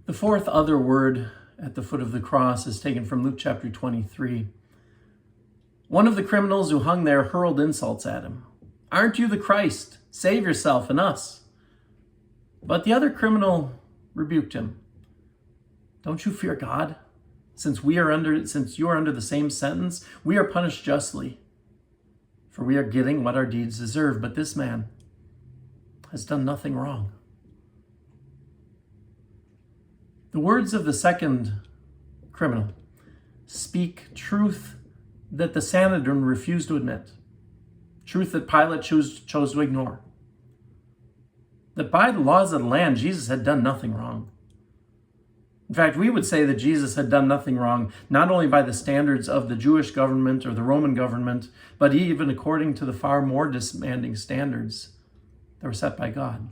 The fourth other word at the foot of the cross is taken from Luke chapter 23. One of the criminals who hung there hurled insults at him. "Aren't you the Christ? Save yourself and us." But the other criminal rebuked him. "Don't you fear God? Since you are under the same sentence, we are punished justly, for we are getting what our deeds deserve. But this man has done nothing wrong." The words of the second criminal speak truth that the Sanhedrin refused to admit, truth that Pilate chose to ignore. That by the laws of the land, Jesus had done nothing wrong. In fact, we would say that Jesus had done nothing wrong, not only by the standards of the Jewish government or the Roman government, but even according to the far more demanding standards that were set by God.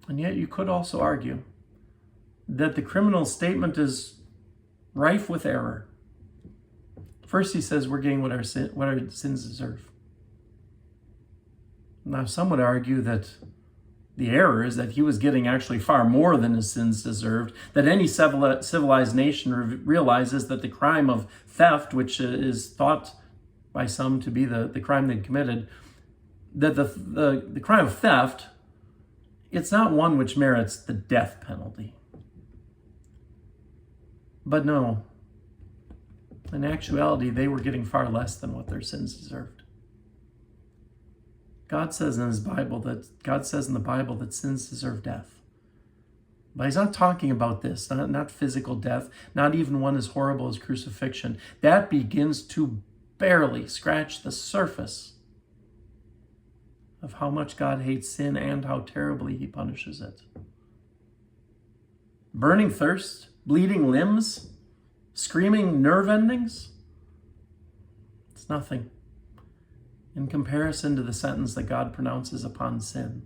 And yet you could also argue that the criminal's statement is rife with error. First, he says we're getting what our sins deserve. Now, some would argue that the error is that he was getting actually far more than his sins deserved, that any civilized nation realizes that the crime of theft, which is thought by some to be the crime they committed, that the crime of theft, it's not one which merits the death penalty. But no, in actuality, they were getting far less than what their sins deserved. God says in the Bible that sins deserve death. But he's not talking about this, not physical death, not even one as horrible as crucifixion. That begins to barely scratch the surface of how much God hates sin and how terribly he punishes it. Burning thirst, bleeding limbs, screaming nerve endings, it's nothing in comparison to the sentence that God pronounces upon sin,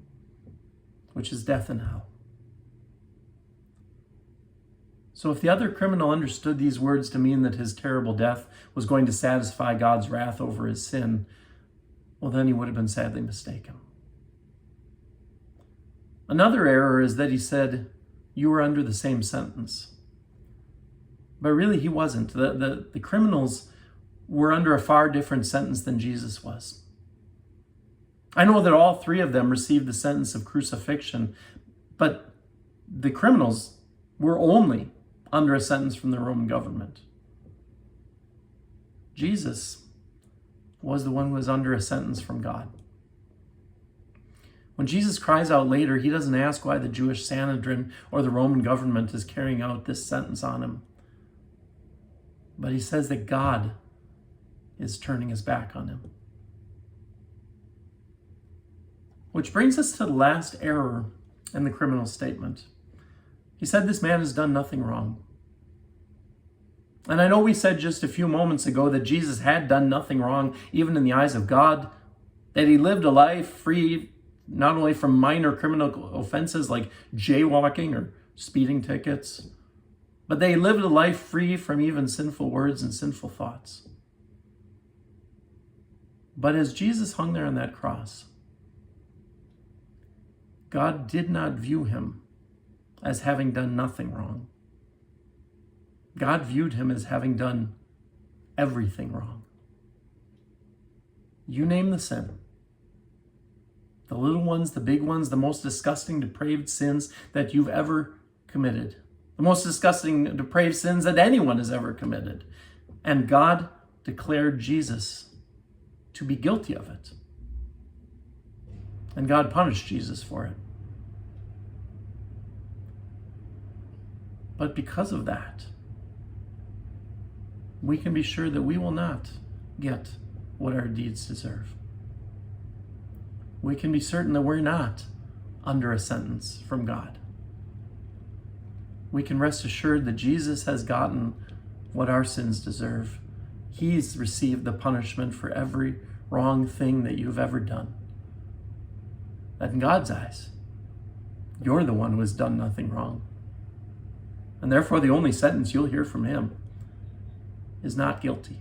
which is death and hell. So if the other criminal understood these words to mean that his terrible death was going to satisfy God's wrath over his sin, well, then he would have been sadly mistaken. Another error is that he said, "You were under the same sentence." But really, he wasn't. The criminals were under a far different sentence than Jesus was. I know that all three of them received the sentence of crucifixion, but the criminals were only under a sentence from the Roman government. Jesus was the one who was under a sentence from God. When Jesus cries out later, he doesn't ask why the Jewish Sanhedrin or the Roman government is carrying out this sentence on him. But he says that God is turning his back on him. Which brings us to the last error in the criminal statement. He said this man has done nothing wrong. And I know we said just a few moments ago that Jesus had done nothing wrong, even in the eyes of God, that he lived a life free not only from minor criminal offenses like jaywalking or speeding tickets, but they lived a life free from even sinful words and sinful thoughts. But as Jesus hung there on that cross, God did not view him as having done nothing wrong. God viewed him as having done everything wrong. You name the sin. The little ones, the big ones, the most disgusting, depraved sins that you've ever committed. The most disgusting, depraved sins that anyone has ever committed. And God declared Jesus to be guilty of it. And God punished Jesus for it. But because of that, we can be sure that we will not get what our deeds deserve. We can be certain that we're not under a sentence from God. We can rest assured that Jesus has gotten what our sins deserve. He's received the punishment for every wrong thing that you've ever done. That in God's eyes, you're the one who has done nothing wrong. And therefore, the only sentence you'll hear from him is not guilty.